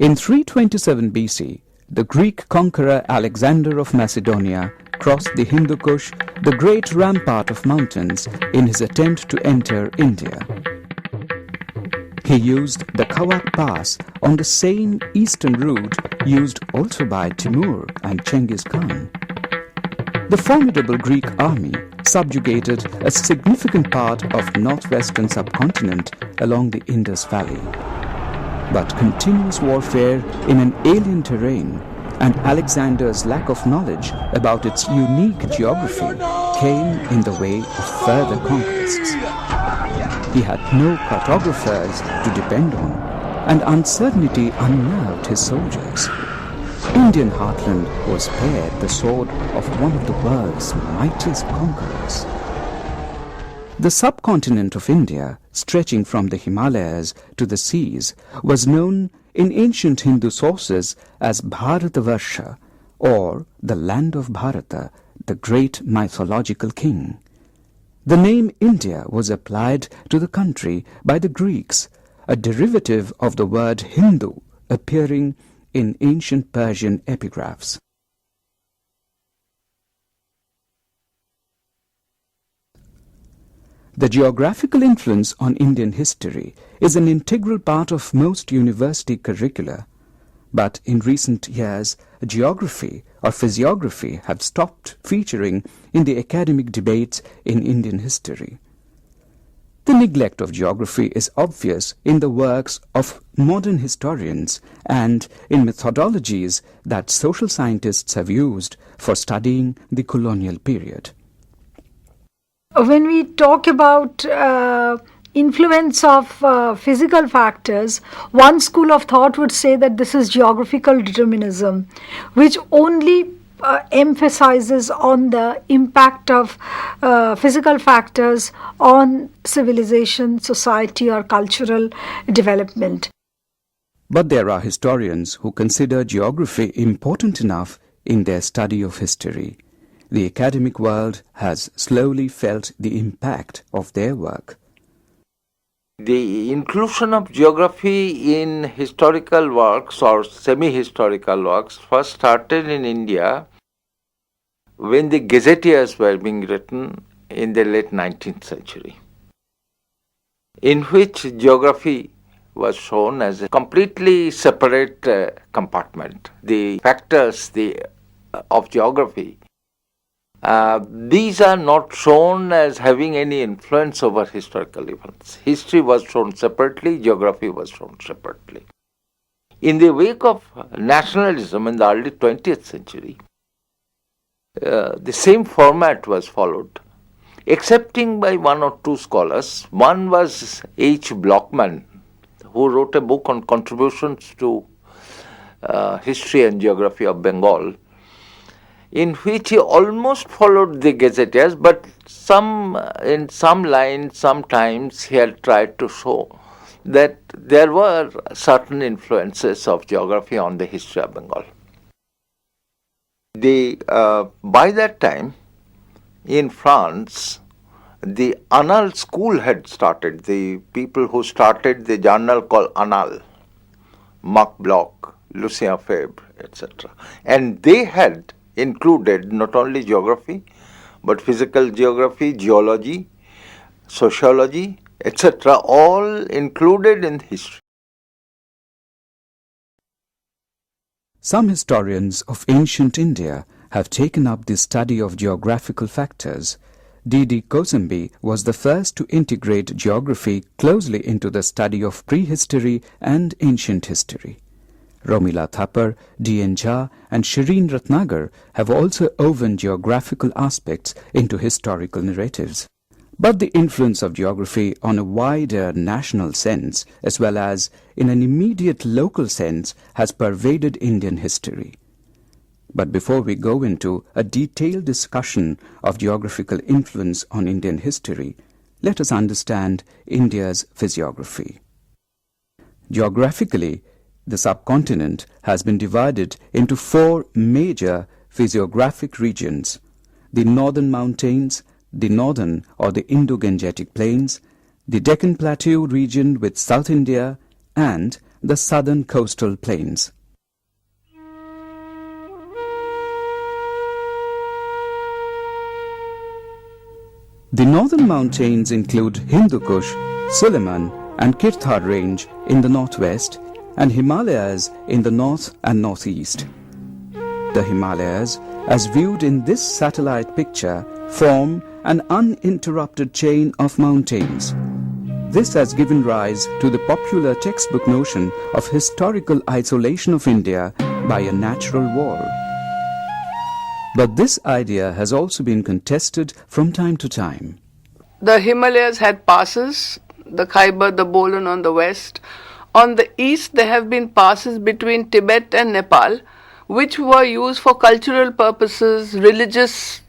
In 327 BC, the Greek conqueror Alexander of Macedonia crossed the Hindu Kush, the great rampart of mountains, in his attempt to enter India. He used the Kawak Pass on the same eastern route used also by Timur and Genghis Khan. The formidable Greek army subjugated a significant part of northwestern subcontinent along the Indus Valley. But continuous warfare in an alien terrain and Alexander's lack of knowledge about its unique geography came in the way of further conquests. He had no cartographers to depend on, and uncertainty unnerved his soldiers. Indian heartland was spared the sword of one of the world's mightiest conquerors. The subcontinent of India, stretching from the Himalayas to the seas, was known in ancient Hindu sources as Bharatavarsha, or the land of Bharata, the great mythological king. The name India was applied to the country by the Greeks, a derivative of the word Hindu appearing in ancient Persian epigraphs. The geographical influence on Indian history is an integral part of most university curricula, but in recent years, geography or physiography have stopped featuring in the academic debates in Indian history. The neglect of geography is obvious in the works of modern historians and in methodologies that social scientists have used for studying the colonial period. When we talk about influence of physical factors, one school of thought would say that this is geographical determinism, which only emphasizes on the impact of physical factors on civilization, society, or cultural development. But there are historians who consider geography important enough in their study of history. The academic world has slowly felt the impact of their work. The inclusion of geography in historical works or semi-historical works first started in India when the gazetteers were being written in the late 19th century, in which geography was shown as a completely separate compartment. The factors of geography, these are not shown as having any influence over historical events. History was shown separately, geography was shown separately. In the wake of nationalism in the early 20th century, the same format was followed, excepting by one or two scholars. One was H. Blockman, who wrote a book on contributions to history and geography of Bengal, in which he almost followed the gazetteers, but in some lines, sometimes he had tried to show that there were certain influences of geography on the history of Bengal. By that time, in France, the Annales school had started. The people who started the journal called Annales, Marc Bloch, Lucien Febvre, etc. And they had included not only geography, but physical geography, geology, sociology, etc., all included in history. Some historians of ancient India have taken up the study of geographical factors. D.D. Kosambi was the first to integrate geography closely into the study of prehistory and ancient history. Romila Thapar, D.N. Jha and Shireen Ratnagar have also woven geographical aspects into historical narratives. But the influence of geography on a wider national sense, as well as in an immediate local sense, has pervaded Indian history. But before we go into a detailed discussion of geographical influence on Indian history, let us understand India's physiography. Geographically, the subcontinent has been divided into four major physiographic regions: the northern mountains, the northern or the Indo-Gangetic Plains, the Deccan Plateau region with South India, and the southern coastal plains. The northern mountains include Hindu Kush, Suleiman and Kirthar range in the northwest and Himalayas in the north and northeast. The Himalayas, as viewed in this satellite picture, form an uninterrupted chain of mountains. This has given rise to the popular textbook notion of historical isolation of India by a natural wall. But this idea has also been contested from time to time. The Himalayas had passes, the Khyber, the Bolan on the west. On the east, there have been passes between Tibet and Nepal, which were used for cultural purposes, religious,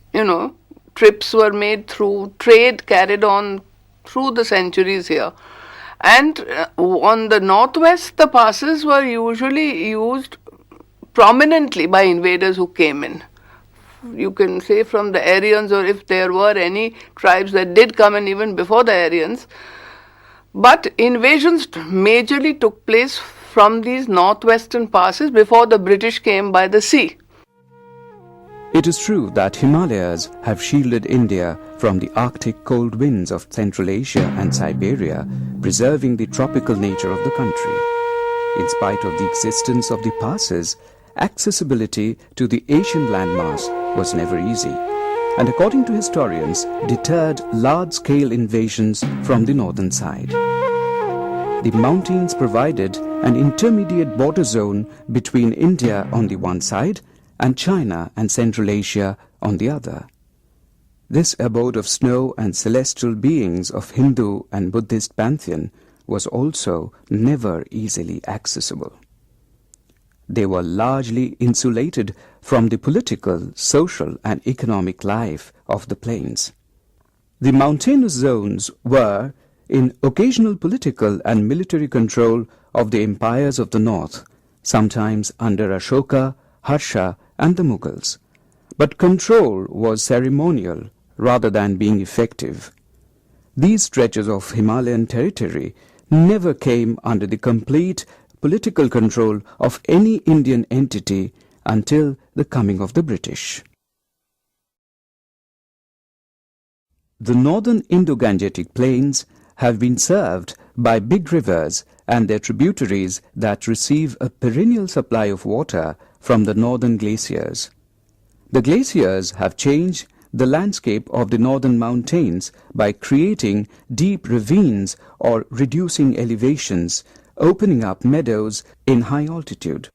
trips were made through, trade carried on through the centuries here. And on the northwest, the passes were usually used prominently by invaders who came in. You can say from the Aryans, or if there were any tribes that did come in even before the Aryans. But invasions majorly took place from these northwestern passes before the British came by the sea. It is true that Himalayas have shielded India from the Arctic cold winds of Central Asia and Siberia, preserving the tropical nature of the country. In spite of the existence of the passes, accessibility to the Asian landmass was never easy, and according to historians, deterred large-scale invasions from the northern side. The mountains provided an intermediate border zone between India on the one side and China and Central Asia on the other. This abode of snow and celestial beings of Hindu and Buddhist pantheon was also never easily accessible. They were largely insulated from the political, social and economic life of the plains. The mountainous zones were in occasional political and military control of the empires of the north, sometimes under Ashoka, Harsha and the Mughals. But control was ceremonial rather than being effective. These stretches of Himalayan territory never came under the complete political control of any Indian entity until the coming of the British. The northern Indo-Gangetic Plains have been served by big rivers and their tributaries that receive a perennial supply of water from the northern glaciers. The glaciers have changed the landscape of the northern mountains by creating deep ravines or reducing elevations, opening up meadows in high altitude.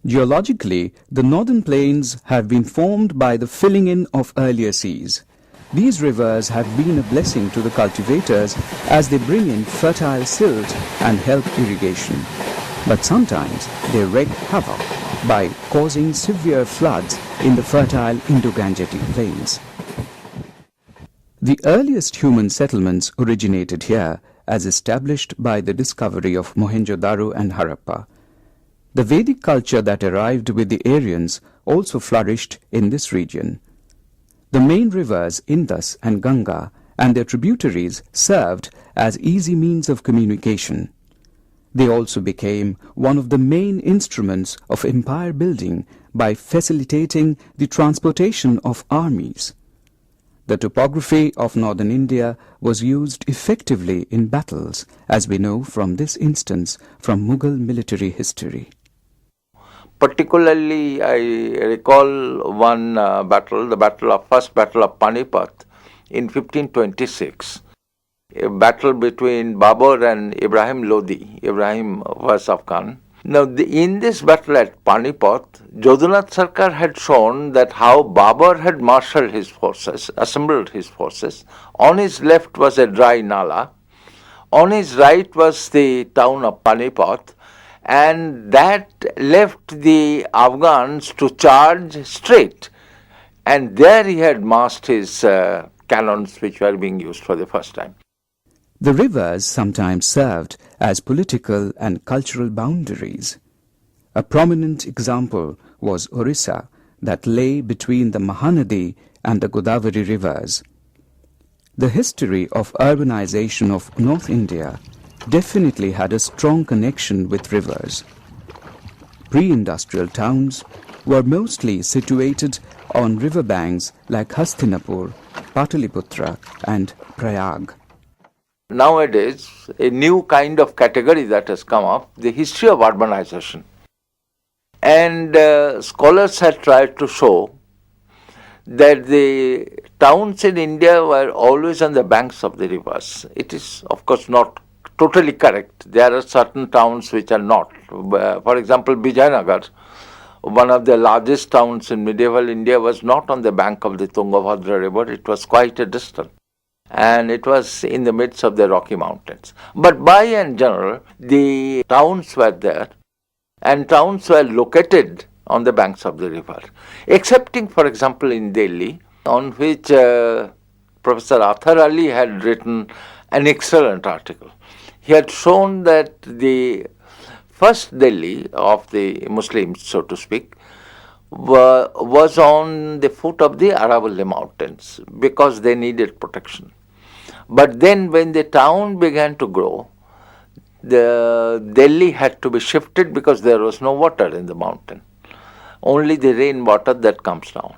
Geologically, the northern plains have been formed by the filling in of earlier seas. These rivers have been a blessing to the cultivators as they bring in fertile silt and help irrigation. But sometimes they wreak havoc by causing severe floods in the fertile Indo-Gangetic Plains. The earliest human settlements originated here as established by the discovery of Mohenjo-daro and Harappa. The Vedic culture that arrived with the Aryans also flourished in this region. The main rivers Indus and Ganga and their tributaries served as easy means of communication. They also became one of the main instruments of empire building by facilitating the transportation of armies. The topography of northern India was used effectively in battles, as we know from this instance from Mughal military history. Particularly, I recall one battle, the first battle of Panipat in 1526. A battle between Babur and Ibrahim Lodi. Ibrahim was Afghan. Now, in this battle at Panipat, Jodhanath Sarkar had shown that how Babur had marshaled his forces, assembled his forces. On his left was a dry Nala. On his right was the town of Panipat. And that left the Afghans to charge straight. And there he had massed his cannons which were being used for the first time. The rivers sometimes served as political and cultural boundaries. A prominent example was Orissa, that lay between the Mahanadi and the Godavari rivers. The history of urbanization of North India definitely had a strong connection with rivers. Pre-industrial towns were mostly situated on riverbanks like Hastinapur, Pataliputra and Prayag. Nowadays, a new kind of category that has come up, the history of urbanization. And scholars have tried to show that the towns in India were always on the banks of the rivers. It is, of course, not totally correct. There are certain towns which are not. For example, Vijayanagar, one of the largest towns in medieval India, was not on the bank of the Tungabhadra river. It was quite a distance. And it was in the midst of the Rocky Mountains. But by and general, the towns were there, and towns were located on the banks of the river, excepting, for example, in Delhi, on which Professor Athar Ali had written an excellent article. He had shown that the first Delhi of the Muslims, so to speak, was on the foot of the Aravalli Mountains because they needed protection. But then when the town began to grow, the Delhi had to be shifted because there was no water in the mountain. Only the rainwater that comes down.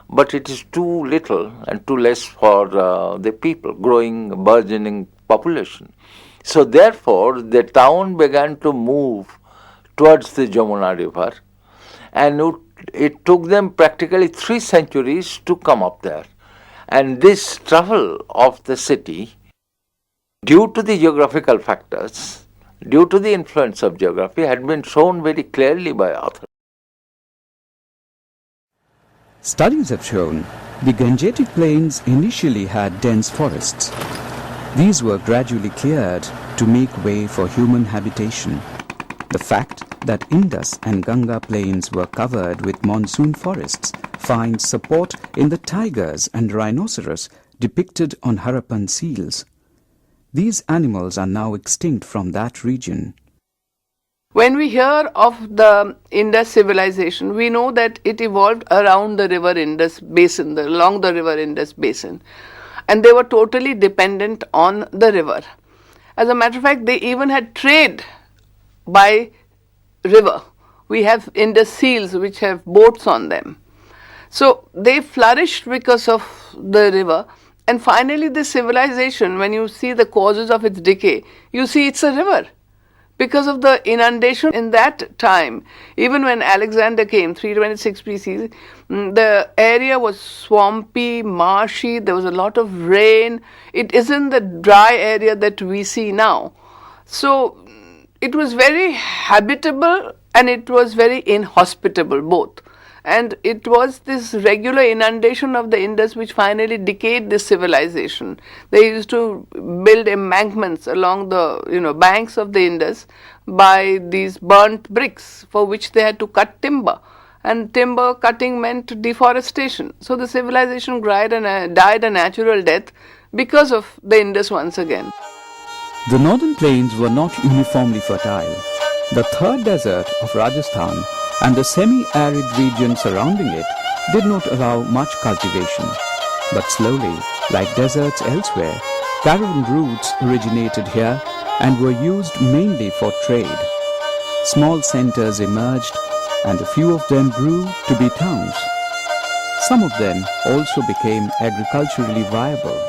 But it is too little and too less for the people, growing, burgeoning population. So therefore, the town began to move towards the Jamuna river, and it took them practically 3 centuries to come up there. And this travel of the city, due to the geographical factors, due to the influence of geography, had been shown very clearly by authors. Studies have shown the Gangetic Plains initially had dense forests. These were gradually cleared to make way for human habitation. The fact that Indus and Ganga plains were covered with monsoon forests finds support in the tigers and rhinoceros depicted on Harappan seals. These animals are now extinct from that region. When we hear of the Indus civilization, we know that it evolved around the river Indus basin, along the river Indus basin. And they were totally dependent on the river. As a matter of fact, they even had trade by river. We have Indus seals which have boats on them. So they flourished because of the river. And finally, this civilization, when you see the causes of its decay, you see it's a river. Because of the inundation in that time, even when Alexander came, 326 BC, the area was swampy, marshy, there was a lot of rain. It isn't the dry area that we see now. So it was very habitable and it was very inhospitable both. And it was this regular inundation of the Indus which finally decayed this civilization. They used to build embankments along the banks of the Indus by these burnt bricks for which they had to cut timber. And timber cutting meant deforestation. So the civilization died a natural death because of the Indus once again. The northern plains were not uniformly fertile. The third desert of Rajasthan and the semi-arid region surrounding it did not allow much cultivation. But slowly, like deserts elsewhere, caravan routes originated here and were used mainly for trade. Small centers emerged, and a few of them grew to be towns. Some of them also became agriculturally viable.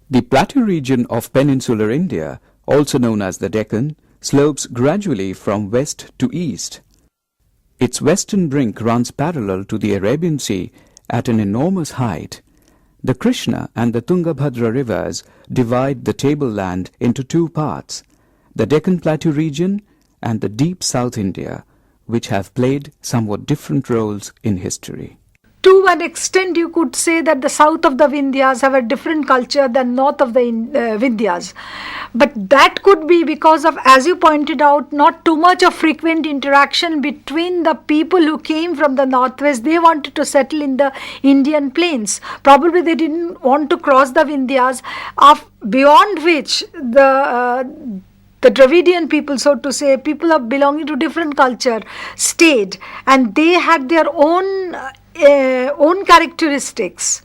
The plateau region of peninsular India, also known as the Deccan, slopes gradually from west to east. Its western brink runs parallel to the Arabian Sea at an enormous height. The Krishna and the Tungabhadra rivers divide the tableland into 2 parts, the Deccan Plateau region and the deep South India, which have played somewhat different roles in history. To an extent, you could say that the south of the Vindhyas have a different culture than north of the Vindhyas. But that could be because of, as you pointed out, not too much of frequent interaction between the people who came from the northwest. They wanted to settle in the Indian plains. Probably they didn't want to cross the Vindhyas, beyond which the Dravidian people, so to say, people of belonging to different culture, stayed, and they had their own own characteristics.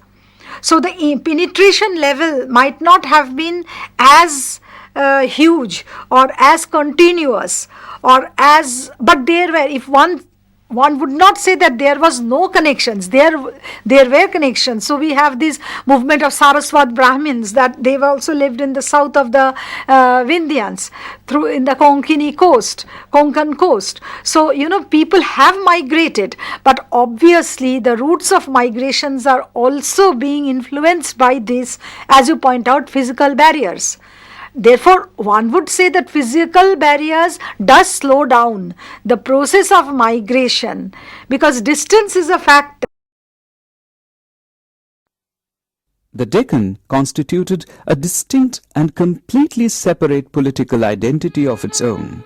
So the penetration level might not have been as huge or as continuous or as, but there were, if one would not say that there was no connections, there were connections. So we have this movement of Saraswat Brahmins, that they've also lived in the south of the Vindhyans, through in the Konkan coast. So people have migrated, but obviously the roots of migrations are also being influenced by this, as you point out, physical barriers. Therefore, one would say that physical barriers does slow down the process of migration, because distance is a factor. The Deccan constituted a distinct and completely separate political identity of its own.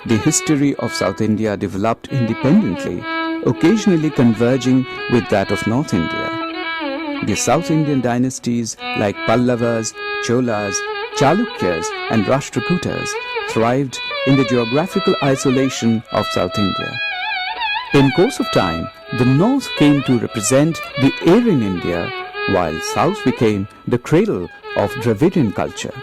The history of South India developed independently, occasionally converging with that of North India. The South Indian dynasties like Pallavas, Cholas, Chalukyas and Rashtrakutas thrived in the geographical isolation of South India. In course of time, the north came to represent the Aryan India, while south became the cradle of Dravidian culture.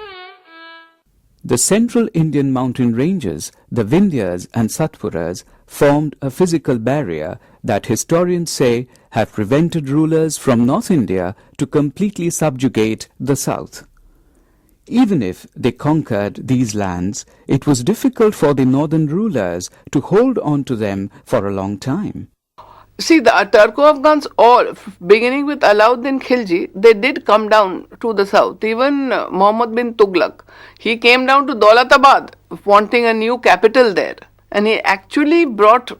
The central Indian mountain ranges, the Vindhyas and Satpuras, formed a physical barrier that historians say have prevented rulers from North India to completely subjugate the south. Even if they conquered these lands, it was difficult for the northern rulers to hold on to them for a long time. See, the Turko-Afghans, all beginning with Alauddin Khilji, they did come down to the south. Even Muhammad bin Tughlaq, he came down to Daulatabad wanting a new capital there, and he actually brought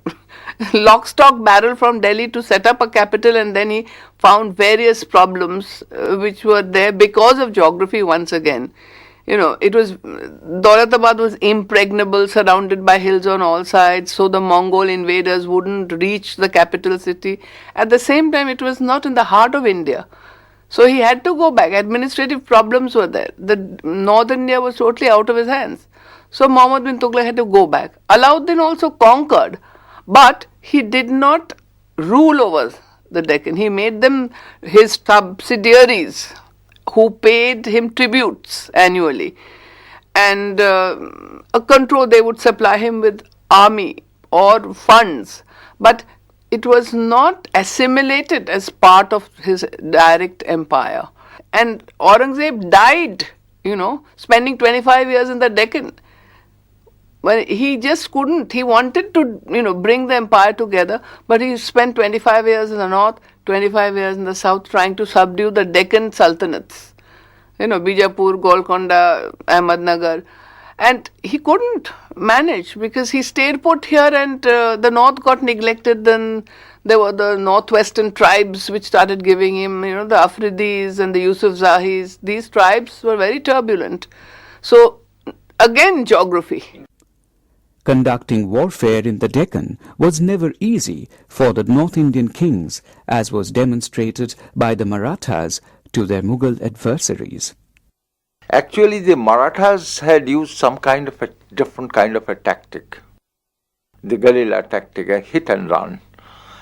lock, stock, barrel from Delhi to set up a capital, and then he found various problems which were there because of geography once again. It was, Daulatabad was impregnable, surrounded by hills on all sides, so the Mongol invaders wouldn't reach the capital city. At the same time, it was not in the heart of India. So he had to go back. Administrative problems were there. The northern India was totally out of his hands. So Muhammad bin Tughlaq had to go back. Alauddin also conquered, but he did not rule over the Deccan. He made them his subsidiaries who paid him tributes annually, and a control, they would supply him with army or funds, but it was not assimilated as part of his direct empire. And Aurangzeb died, spending 25 years in the Deccan. Well, he just couldn't. He wanted to, bring the empire together, but he spent 25 years in the north, 25 years in the south, trying to subdue the Deccan sultanates. Bijapur, Golconda, Ahmednagar. And he couldn't manage because he stayed put here, and the north got neglected. Then there were the northwestern tribes which started giving him, the Afridis and the Yusuf Zahis. These tribes were very turbulent. So, again, geography. Conducting warfare in the Deccan was never easy for the North Indian kings, as was demonstrated by the Marathas to their Mughal adversaries. Actually, the Marathas had used some kind of a different kind of a tactic, the guerrilla tactic, a hit and run.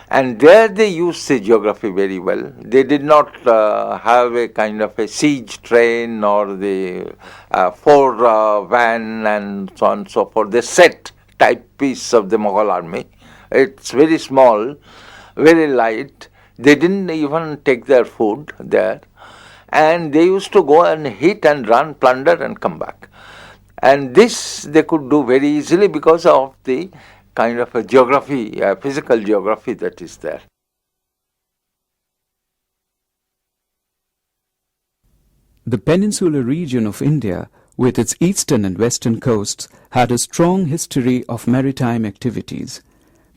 And there they used the geography very well. They did not have a kind of a siege train or the four van and so on and so forth. The set type piece of the Mughal army. It's very small, very light. They didn't even take their food there. And they used to go and hit and run, plunder and come back. And this they could do very easily because of the kind of a geography, physical geography that is there. The peninsular region of India, with its eastern and western coasts, had a strong history of maritime activities.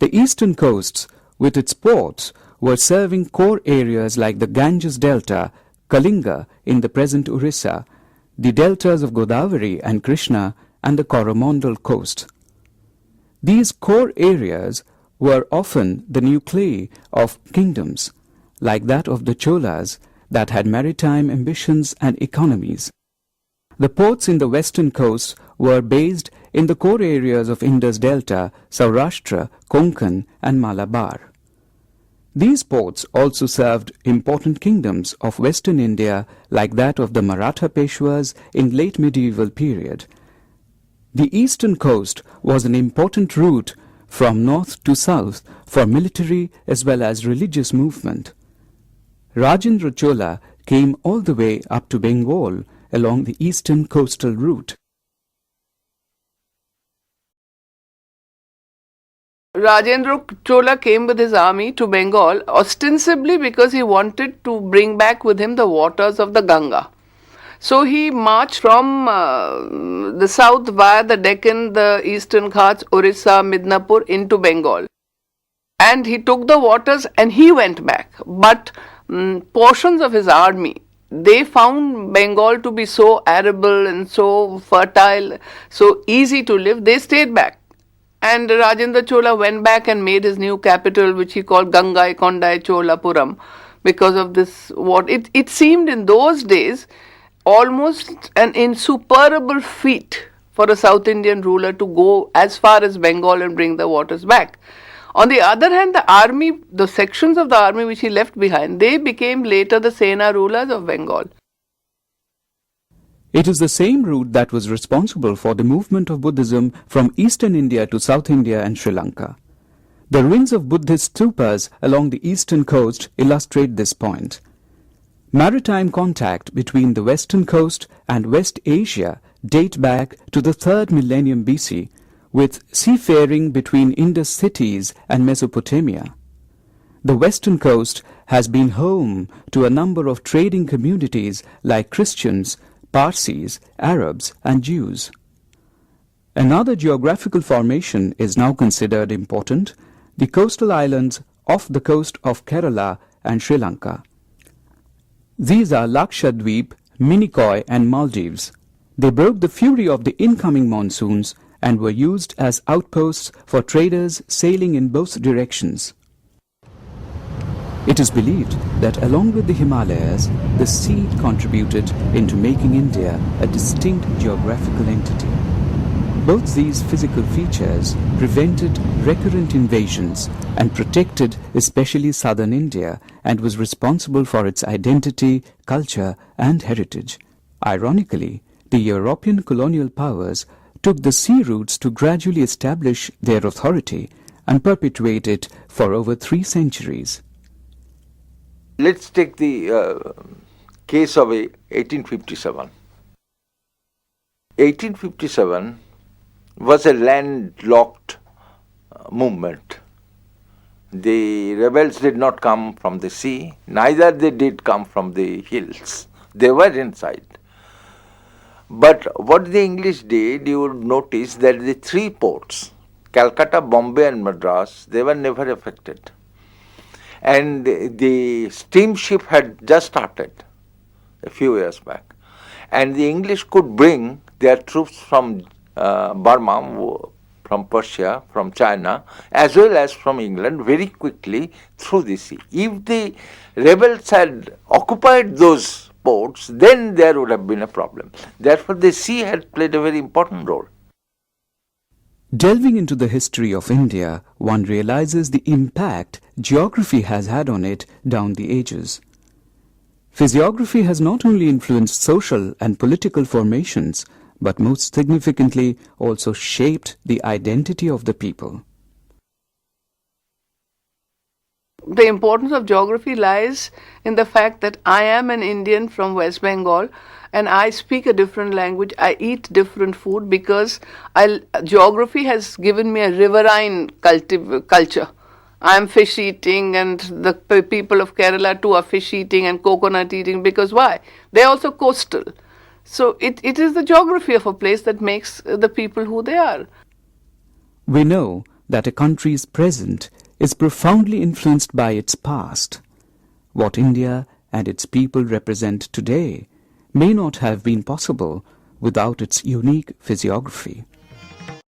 The eastern coasts, with its ports, were serving core areas like the Ganges Delta, Kalinga in the present Orissa, the deltas of Godavari and Krishna, and the Coromandel coast. These core areas were often the nuclei of kingdoms, like that of the Cholas, that had maritime ambitions and economies. The ports in the western coast were based in the core areas of Indus Delta, Saurashtra, Konkan and Malabar. These ports also served important kingdoms of western India like that of the Maratha Peshwas in late medieval period. The eastern coast was an important route from north to south for military as well as religious movement. Rajendra Chola came all the way up to Bengal along the eastern coastal route. Rajendra Chola came with his army to Bengal ostensibly because he wanted to bring back with him the waters of the Ganga. So he marched from the south via the Deccan, the eastern Ghats, Orissa, Midnapur into Bengal. And he took the waters and he went back. But portions of his army, they found Bengal to be so arable and so fertile, so easy to live, they stayed back. And Rajendra Chola went back and made his new capital, which he called Gangai Kondai Cholapuram, because of this. It seemed in those days almost an insuperable feat for a South Indian ruler to go as far as Bengal and bring the waters back. On the other hand, the army, the sections of the army which he left behind, they became later the Sena rulers of Bengal. It is the same route that was responsible for the movement of Buddhism from eastern India to South India and Sri Lanka. The ruins of Buddhist stupas along the eastern coast illustrate this point. Maritime contact between the western coast and West Asia date back to the 3rd millennium BC, with seafaring between Indus cities and Mesopotamia. The western coast has been home to a number of trading communities like Christians, Parsis, Arabs and Jews. Another geographical formation is now considered important, the coastal islands off the coast of Kerala and Sri Lanka. These are Lakshadweep, Minicoy and Maldives. They broke the fury of the incoming monsoons and were used as outposts for traders sailing in both directions. It is believed that along with the Himalayas, the sea contributed into making India a distinct geographical entity. Both these physical features prevented recurrent invasions and protected especially southern India and was responsible for its identity, culture and heritage. Ironically, the European colonial powers took the sea routes to gradually establish their authority and perpetuate it for over 3 centuries. Let's take the case of 1857. 1857 was a landlocked movement. The rebels did not come from the sea, neither they did come from the hills. They were inside. But what the English did, you would notice that the 3 ports, Calcutta, Bombay and Madras, they were never affected. And the steamship had just started a few years back. And the English could bring their troops from Burma, from Persia, from China, as well as from England very quickly through the sea. If the rebels had occupied those ports, then there would have been a problem. Therefore, the sea had played a very important role. Delving into the history of India, one realizes the impact geography has had on it down the ages. Physiography has not only influenced social and political formations, but most significantly also shaped the identity of the people. The importance of geography lies in the fact that I am an Indian from West Bengal and I speak a different language, I eat different food because geography has given me a riverine culture. I am fish eating and the people of Kerala too are fish eating and coconut eating because why? They are also coastal. So it is the geography of a place that makes the people who they are. We know that a country's present is profoundly influenced by its past. What India and its people represent today may not have been possible without its unique physiography.